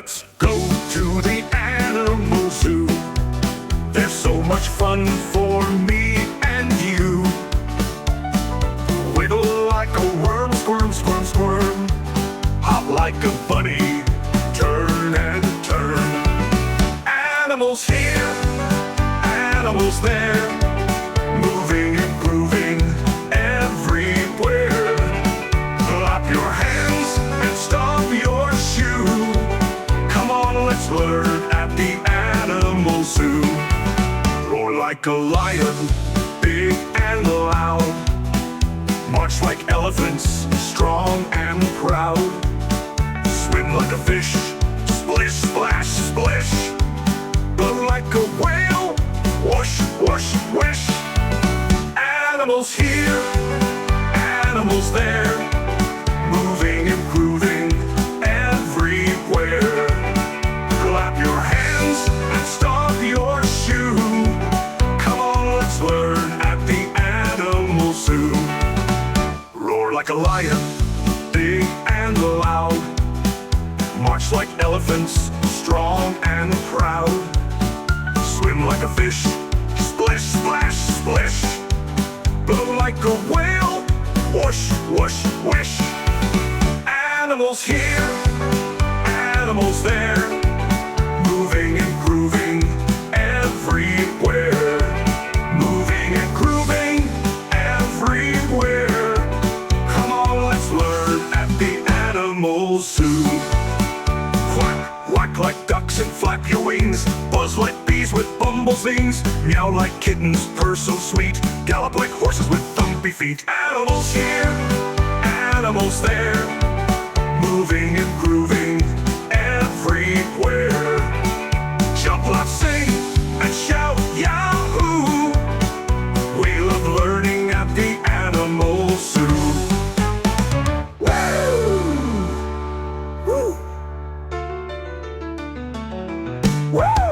Let's go to the animal zoo. There's so much fun for me and you. Wiggle like a worm, squirm, squirm, squirm. Hop like a bunny, turn and turn. Animals here, animals there, moving and grooving everywhere. Clap your hands and stomp your shoe. Come on, let's learn at the animal zoo. Roar like a lion, big and loud. March like elephants, strong and proud. Swim like a fish, splish, splash, splish. Blow like a whale, whoosh, whoosh, whoosh. Animals here, animals there, moving and grooving everywhere. Clap your hands and stomp your shoe. Come on, let's learn at the animal zoo. Roar like a lion, big and loud. March like elephants, strong and proud. Swim like a fish, splish, splash, splish. Blow like a whale, whoosh, whoosh, whoosh. Animals here, animals there, moving and grooving everywhere. Moving and grooving everywhere. Come on, let's learn at the animal zoo. Quack, quack like ducks and flap your wings. Buzz like bees with bumble stings. Meow like kittens, purr so sweet. Gallop like horses with thumpy feet. Animals here, animals there, moving and grooving everywhere. Jump, laugh, sing, and shout, yahoo! We love learning at the animal zoo. Woo! Woo! Woo!